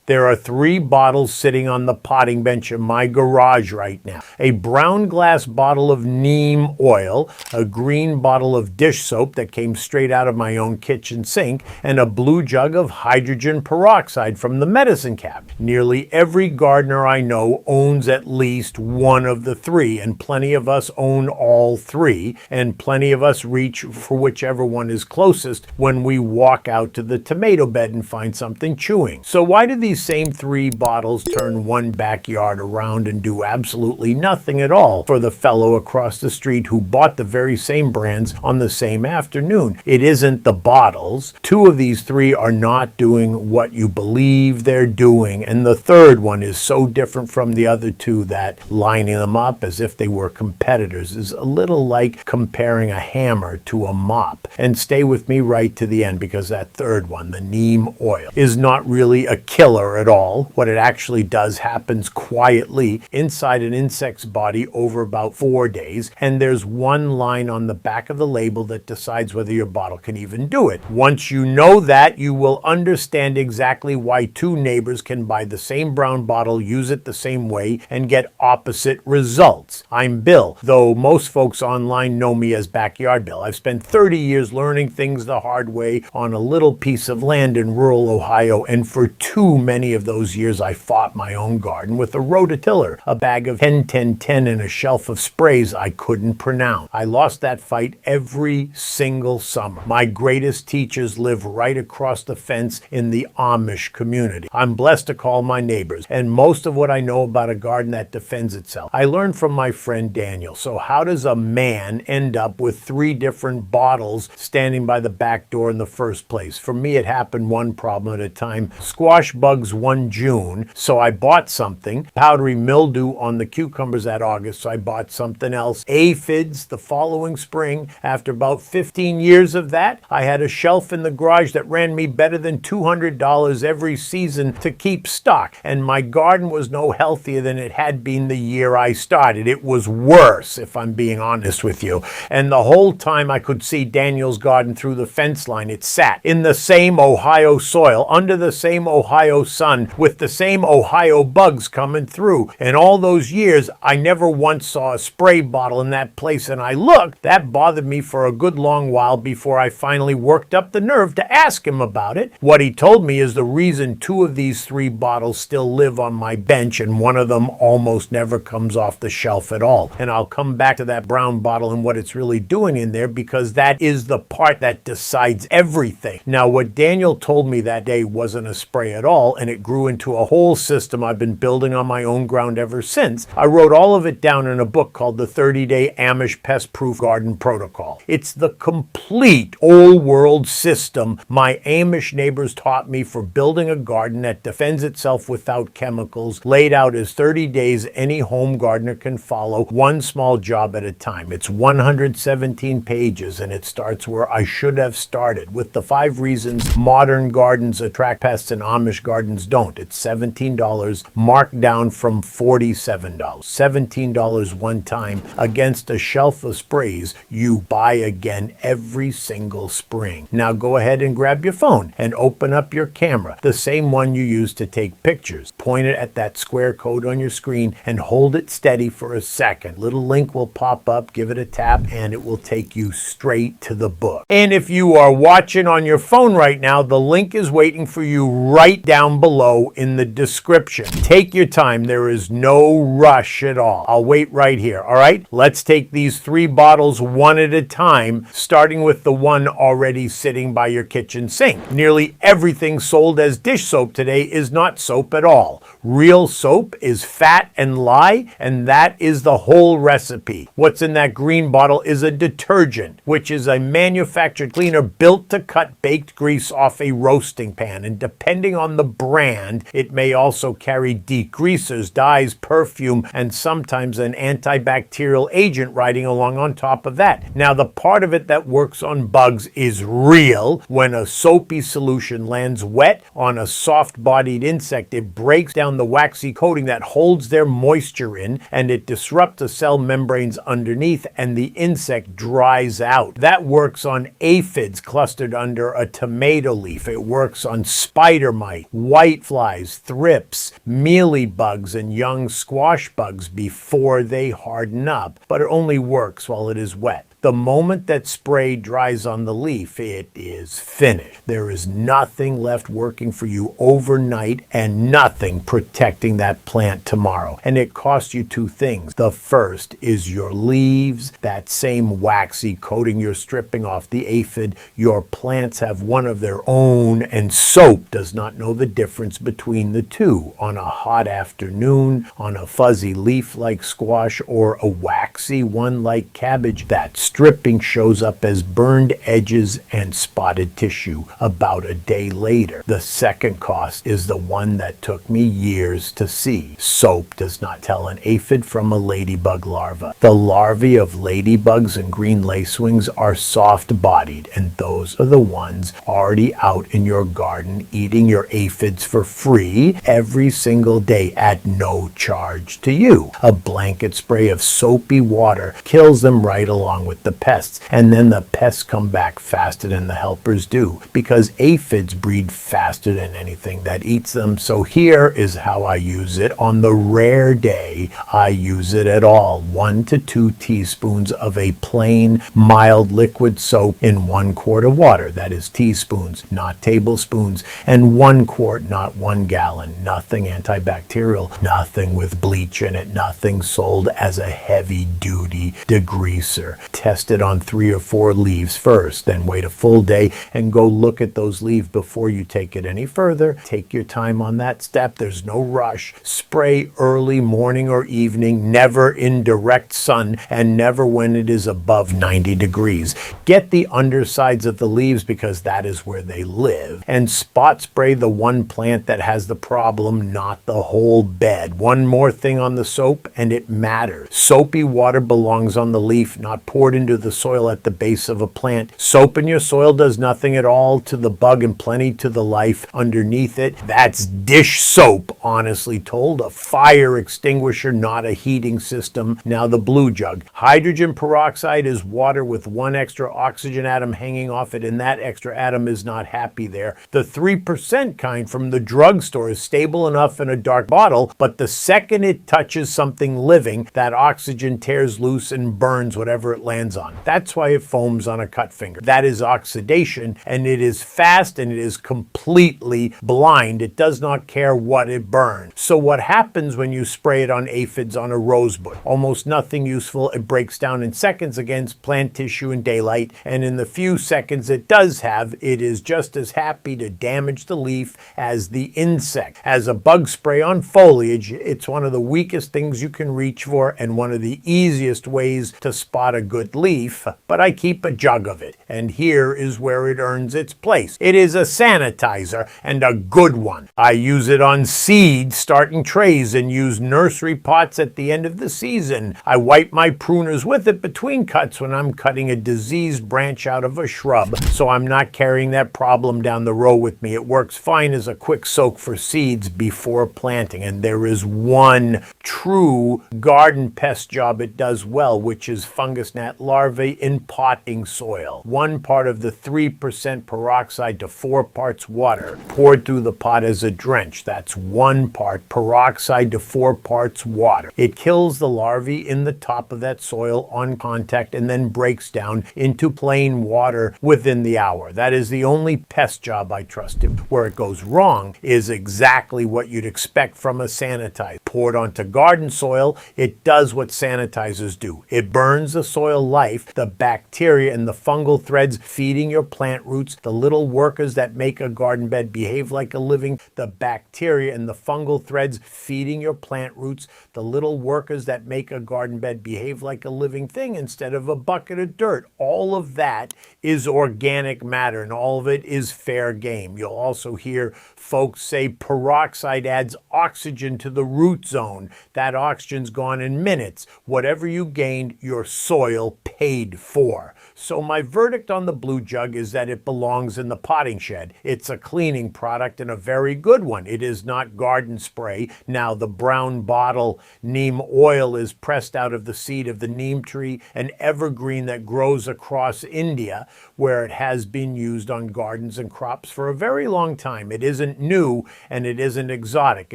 There are 3 bottles sitting on the potting bench in my garage right now. A brown glass bottle of neem oil, a green bottle of dish soap that came straight out of my own kitchen sink, and a blue jug of hydrogen peroxide from the medicine cabinet. Nearly every gardener I know owns at least one of the 3, and plenty of us own all 3, and plenty of us reach for whichever one is closest when we walk out to the tomato bed and find something chewing. So why do these same 3 bottles turn one backyard around and do absolutely nothing at all for the fellow across the street who bought the very same brands on the same afternoon? It isn't the bottles. 2 of these 3 are not doing what you believe they're doing, and the third one is so different from the other 2 that lining them up as if they were competitors is a little like comparing a hammer to a mop. And stay with me right to the end, because that third one, the neem oil, is not really a killer at all. What it actually does happens quietly inside an insect's body over about 4 days, and there's one line on the back of the label that decides whether your bottle can even do it. Once you know that, you will understand exactly why 2 neighbors can buy the same brown bottle, use it the same way, and get opposite results. I'm Bill, though most folks online know me as Backyard Bill. I've spent 30 years learning things the hard way on a little piece of land in rural Ohio, and for too many of those years I fought my own garden with a rototiller, a bag of 10-10-10, and a shelf of sprays I couldn't pronounce. I lost that fight every single summer. My greatest teachers live right across the fence in the Amish community. I'm blessed to call my neighbors, and most of what I know about a garden that defends itself I learned from my friend Daniel. So how does a man end up with 3 different bottles standing by the back door in the first place? For me, it happened one problem at a time. Squash bugs one June, so I bought something. Powdery mildew on the cucumbers that August, so I bought something else. Aphids the following spring. After about 15 years of that, I had a shelf in the garage that ran me better than $200 every season to keep stock, and my garden was no healthier than it had been the year I started. It was worse, if I'm being honest with you. And the whole time I could see Daniel's garden through the fence line. It sat in the same Ohio soil, under the same Ohio sun, with the same Ohio bugs coming through. And all those years, I never once saw a spray bottle in that place, and I looked. That bothered me for a good long while before I finally worked up the nerve to ask him about it. What he told me is the reason 2 of these 3 bottles still live on my bench, and one of them almost never comes off the shelf at all. And I'll come back to that brown bottle and what it's really doing in there, because that is the part that decides everything. Now, what Daniel told me that day wasn't a spray at all, and it grew into a whole system I've been building on my own ground ever since. I wrote all of it down in a book called The 30-Day Amish Pest-Proof Garden Protocol. It's the complete old-world system my Amish neighbors taught me for building a garden that defends itself without chemicals, laid out as 30 days any home gardener can follow, one small job at a time. It's 117 pages, and it starts where I should have started, with the 5 reasons modern gardens attract pests and Amish gardens don't. It's $17, marked down from $47. $17 one time against a shelf of sprays you buy again every single spring. Now go ahead and grab your phone and open up your camera, the same one you use to take pictures. Point it at that square code on your screen and hold it steady for a second. Little link will pop up, give it a tap, and it will take you straight to the book. And if you are watching on your phone right now, the link is waiting for you right down below in the description. Take your time. There is no rush at all. I'll wait right here. All right, let's take these 3 bottles one at a time, starting with the one already sitting by your kitchen sink. Nearly everything sold as dish soap today is not soap at all. Real soap is fat and lye, and that is the whole recipe. What's in that green bottle is a detergent, which is a manufactured cleaner built to cut baked grease off a roasting pan, and depending on the brand, it may also carry degreasers, dyes, perfume, and sometimes an antibacterial agent riding along on top of that. Now, the part of it that works on bugs is real. When a soapy solution lands wet on a soft-bodied insect, it breaks down the waxy coating that holds their moisture in, and it disrupts the cell membranes underneath, and the insect dries out. That works on aphids clustered under a tomato leaf. It works on spider mite, whiteflies, thrips, mealybugs, and young squash bugs before they harden up, but it only works while it is wet. The moment that spray dries on the leaf, it is finished. There is nothing left working for you overnight and nothing protecting that plant tomorrow. And it costs you two things. The first is your leaves, that same waxy coating you're stripping off the aphid. Your plants have one of their own, and soap does not know the difference between the two. On a hot afternoon, on a fuzzy leaf like squash or a waxy one like cabbage, that stripping shows up as burned edges and spotted tissue about a day later. The second cost is the one that took me years to see. Soap does not tell an aphid from a ladybug larva. The larvae of ladybugs and green lacewings are soft-bodied, and those are the ones already out in your garden eating your aphids for free every single day at no charge to you. A blanket spray of soapy water kills them right along with the pests, and then the pests come back faster than the helpers do, because aphids breed faster than anything that eats them. So here is how I use it. On the rare day I use it at all: 1 to 2 teaspoons of a plain mild liquid soap in 1 quart of water. That is teaspoons, not tablespoons, and 1 quart, not 1 gallon. Nothing antibacterial, nothing with bleach in it, nothing sold as a heavy duty degreaser. Test it on 3 or 4 leaves first, then wait a full day and go look at those leaves before you take it any further. Take your time on that step. There's no rush. Spray early morning or evening, never in direct sun, and never when it is above 90 degrees. Get the undersides of the leaves because that is where they live, and spot spray the one plant that has the problem, not the whole bed. One more thing on the soap, and it matters. Soapy water belongs on the leaf, not poured into the soil at the base of a plant. Soap in your soil does nothing at all to the bug and plenty to the life underneath it. That's dish soap, honestly told. A fire extinguisher, not a heating system. Now the blue jug. Hydrogen peroxide is water with 1 extra oxygen atom hanging off it, and that extra atom is not happy there. The 3% kind from the drugstore is stable enough in a dark bottle, but the second it touches something living, that oxygen tears loose and burns whatever it lands on. That's why it foams on a cut finger. That is oxidation, and it is fast and it is completely blind. It does not care what it burns. So what happens when you spray it on aphids on a rosebush? Almost nothing useful. It breaks down in seconds against plant tissue in daylight, and in the few seconds it does have, it is just as happy to damage the leaf as the insect. As a bug spray on foliage, it's one of the weakest things you can reach for and one of the easiest ways to spot a good leaf, but I keep a jug of it, and here is where it earns its place. It is a sanitizer, and a good one. I use it on seed starting trays and use nursery pots at the end of the season. I wipe my pruners with it between cuts when I'm cutting a diseased branch out of a shrub, so I'm not carrying that problem down the row with me. It works fine as a quick soak for seeds before planting, and there is one true garden pest job it does well, which is fungus gnat larvae in potting soil. 1 part of the 3% peroxide to 4 parts water poured through the pot as a drench. That's 1 part peroxide to 4 parts water. It kills the larvae in the top of that soil on contact and then breaks down into plain water within the hour. That is the only pest job I trust him. Where it goes wrong is exactly what you'd expect from a sanitizer. Poured onto garden soil, it does what sanitizers do. It burns the soil life, the bacteria and the fungal threads feeding your plant roots, the little workers that make a garden bed behave like a living, the bacteria and the fungal threads feeding your plant roots, the little workers that make a garden bed behave like a living thing instead of a bucket of dirt. All of that is organic matter, and all of it is fair game. You'll also hear folks say peroxide adds oxygen to the root zone. That oxygen's gone in minutes. Whatever you gained, your soil paid for. So my verdict on the blue jug is that it belongs in the potting shed. It's a cleaning product and a very good one. It is not garden spray. Now the brown bottle neem oil is pressed out of the seed of the neem tree, an evergreen that grows across India, where it has been used on gardens and crops for a very long time. It isn't new and it isn't exotic.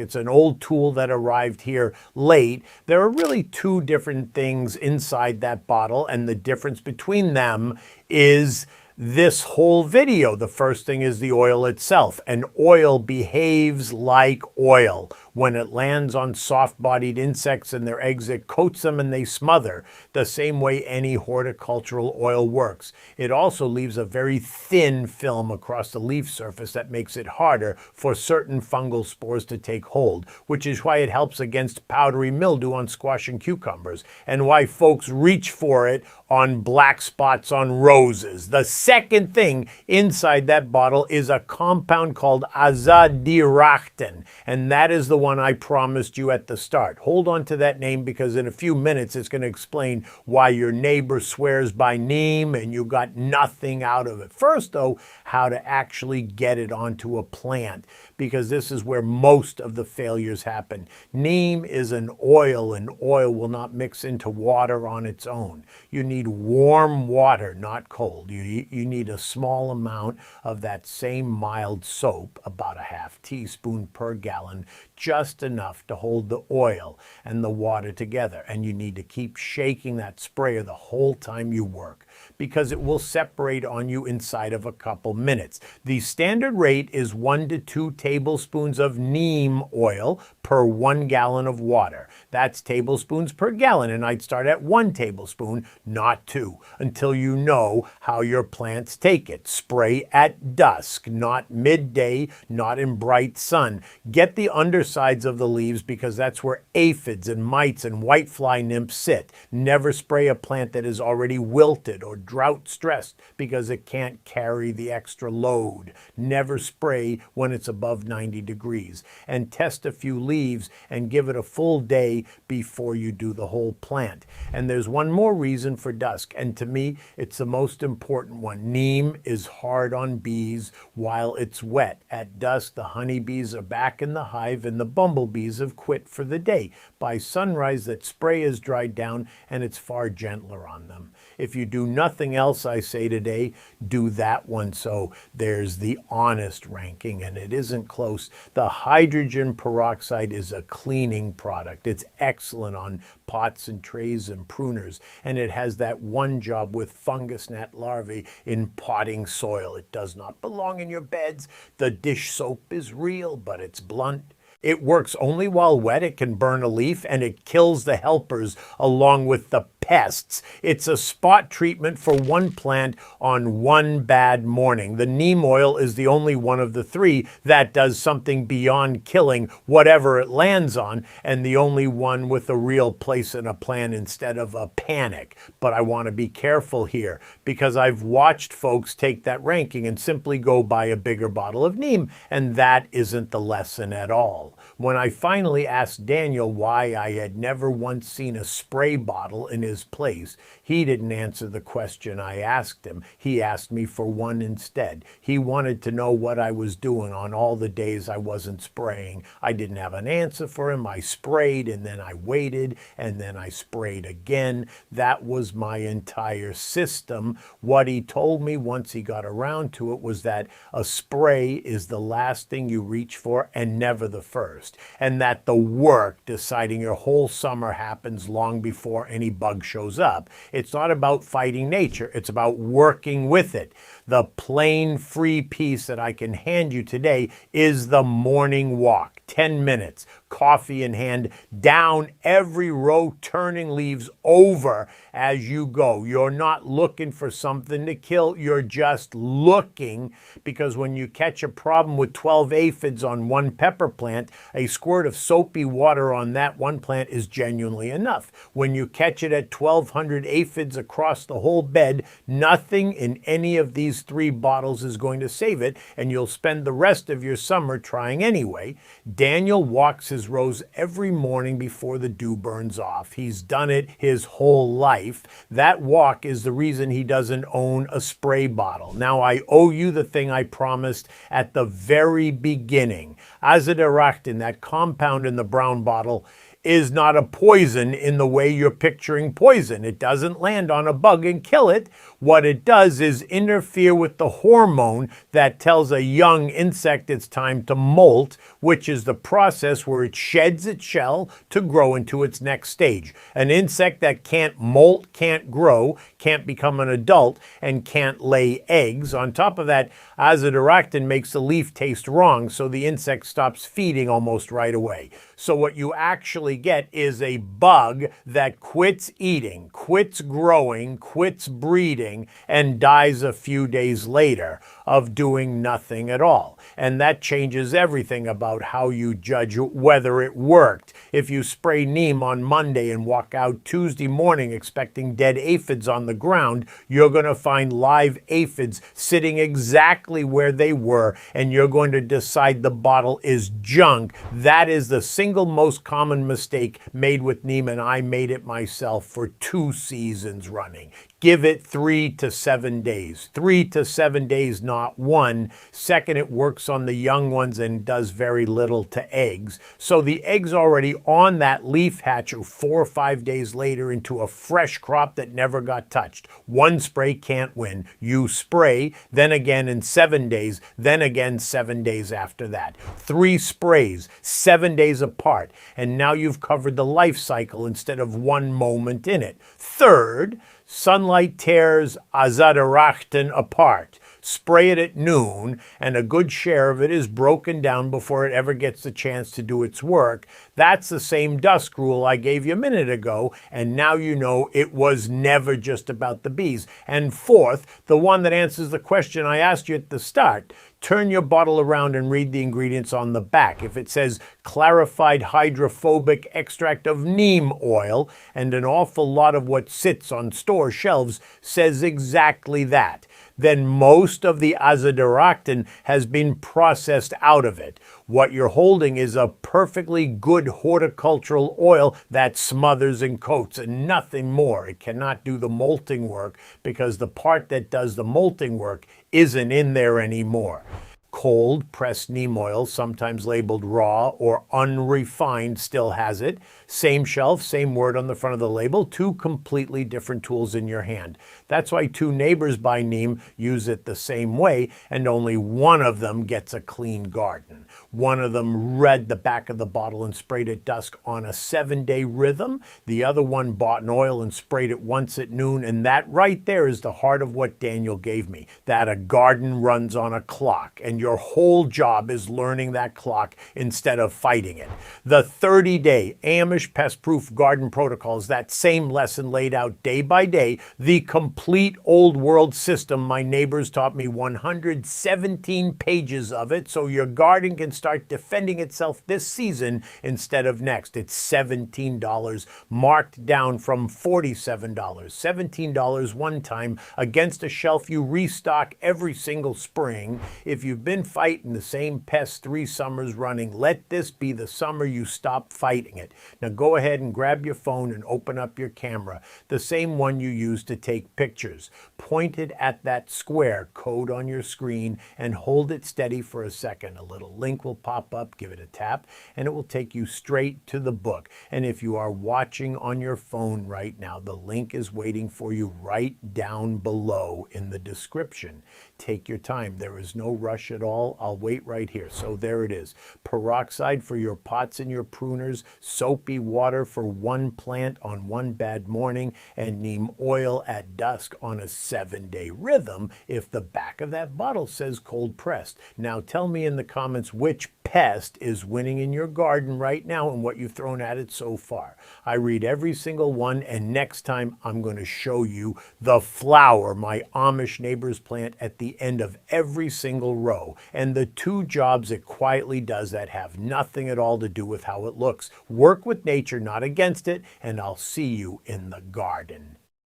It's an old tool that arrived here late. There are really two different things inside that bottle, and the difference between them is this whole video. The first thing is the oil itself. And oil behaves like oil. When it lands on soft-bodied insects and their eggs, it coats them and they smother, the same way any horticultural oil works. It also leaves a very thin film across the leaf surface that makes it harder for certain fungal spores to take hold, which is why it helps against powdery mildew on squash and cucumbers, and why folks reach for it on black spots on roses. The second thing inside that bottle is a compound called azadirachten, and that is the one I promised you at the start. Hold on to that name, because in a few minutes it's going to explain why your neighbor swears by neem and you got nothing out of it. First though, how to actually get it onto a plant, because this is where most of the failures happen. Neem is an oil, and oil will not mix into water on its own. You need warm water, not cold. You need a small amount of that same mild soap, about a half teaspoon per gallon, just enough to hold the oil and the water together. And you need to keep shaking that sprayer the whole time you work, because it will separate on you inside of a couple minutes. The standard rate is 1 to 2 tablespoons of neem oil per 1 gallon of water. That's tablespoons per gallon, and I'd start at 1 tablespoon, not 2, until you know how your plants take it. Spray at dusk, not midday, not in bright sun. Get the undersides of the leaves, because that's where aphids and mites and whitefly nymphs sit. Never spray a plant that is already wilted or drought stressed, because it can't carry the extra load. Never spray when it's above 90 degrees. And test a few leaves and give it a full day before you do the whole plant. And there's one more reason for dusk, and to me it's the most important one. Neem is hard on bees while it's wet. At dusk the honeybees are back in the hive and the bumblebees have quit for the day. By sunrise that spray is dried down and it's far gentler on them. If you do nothing else, I say today, do that one. So there's the honest ranking, and it isn't close. The hydrogen peroxide is a cleaning product. It's excellent on pots and trays and pruners, and it has that one job with fungus gnat larvae in potting soil. It does not belong in your beds. The dish soap is real, but it's blunt. It works only while wet. It can burn a leaf, and it kills the helpers along with the pests. It's a spot treatment for one plant on one bad morning. The neem oil is the only one of the three that does something beyond killing whatever it lands on, and the only one with a real place in a plan instead of a panic. But I want to be careful here, because I've watched folks take that ranking and simply go buy a bigger bottle of neem, and that isn't the lesson at all. When I finally asked Daniel why I had never once seen a spray bottle in his place, he didn't answer the question I asked him. He asked me for one instead. He wanted to know what I was doing on all the days I wasn't spraying. I didn't have an answer for him. I sprayed, and then I waited, and then I sprayed again. That was my entire system. What he told me once he got around to it was that a spray is the last thing you reach for and never the first, and that the work deciding your whole summer happens long before any bug shows up. It's not about fighting nature. It's about working with it. The plain free piece that I can hand you today is the morning walk. 10 minutes, coffee in hand, down every row, turning leaves over as you go. You're not looking for something to kill. You're just looking, because when you catch a problem with 12 aphids on one pepper plant, a squirt of soapy water on that one plant is genuinely enough. When you catch it at 1,200 aphids across the whole bed, nothing in any of these 3 bottles is going to save it, and you'll spend the rest of your summer trying anyway. Daniel walks his his rows every morning before the dew burns off. He's done it his whole life. That walk is the reason he doesn't own a spray bottle. Now, I owe you the thing I promised at the very beginning. Azadirachtin, that compound in the brown bottle, is not a poison in the way you're picturing poison. It doesn't land on a bug and kill it. What it does is interfere with the hormone that tells a young insect it's time to molt, which is the process where it sheds its shell to grow into its next stage. An insect that can't molt, can't grow, can't become an adult, and can't lay eggs. On top of that, azadirachtin makes the leaf taste wrong, so the insect stops feeding almost right away. So what you actually get is a bug that quits eating, quits growing, quits breeding, and dies a few days later of doing nothing at all. And that changes everything about how you judge whether it worked. If you spray Neem on Monday and walk out Tuesday morning expecting dead aphids on the ground, you're going to find live aphids sitting exactly where they were, and you're going to decide the bottle is junk. That is the single most common mistake made with Neem, and I made it myself for 2 seasons running. Give it 3 to 7 days. 3 to 7 days, not 1. Second, it works on the young ones and does very little to eggs. So the egg's already on that leaf hatcher 4 or 5 days later into a fresh crop that never got touched. 1 spray can't win. You spray, then again in 7 days, then again 7 days after that. 3 sprays, 7 days apart, and now you've covered the life cycle instead of 1 moment in it. Third, sunlight tears azadirachtin apart. Spray it at noon, and a good share of it is broken down before it ever gets the chance to do its work. That's the same dusk rule I gave you a minute ago, and now you know it was never just about the bees. And fourth, the one that answers the question I asked you at the start. Turn your bottle around and read the ingredients on the back. If it says clarified hydrophobic extract of neem oil, and an awful lot of what sits on store shelves says exactly that, then most of the azadirachtin has been processed out of it. What you're holding is a perfectly good horticultural oil that smothers and coats and nothing more. It cannot do the molting work because the part that does the molting work isn't in there anymore. Cold pressed neem oil, sometimes labeled raw or unrefined, still has it. Same shelf, same word on the front of the label, 2 completely different tools in your hand. That's why 2 neighbors by Neem use it the same way, and only one of them gets a clean garden. One of them read the back of the bottle and sprayed at dusk on a 7-day rhythm. The other one bought an oil and sprayed it once at noon, and that right there is the heart of what Daniel gave me, that a garden runs on a clock, and your whole job is learning that clock instead of fighting it. The 30-day Amish Pest-Proof garden protocol is that same lesson laid out day by day, the complete old world system. My neighbors taught me 117 pages of it, so your garden can start defending itself this season instead of next. It's $17, marked down from $47. $17 one time against a shelf you restock every single spring. If you've been fighting the same pest 3 summers running, let this be the summer you stop fighting it. Now go ahead and grab your phone and open up your camera, the same one you use to take pictures. Point it at that square code on your screen and hold it steady for a second. A little link will pop up, give it a tap, and it will take you straight to the book. And if you are watching on your phone right now, the link is waiting for you right down below in the description. Take your time. There is no rush at all. I'll wait right here. So there it is. Peroxide for your pots and your pruners, soapy water for 1 plant on 1 bad morning, and neem oil at dusk on a 7-day rhythm if the back of that bottle says cold pressed. Now tell me in the comments which pest is winning in your garden right now and what you've thrown at it so far. I read every single one, and next time I'm going to show you the flower my Amish neighbors plant at the end of every single row, and the 2 jobs it quietly does that have nothing at all to do with how it looks. Work with nature, not against it, and I'll see you in the garden.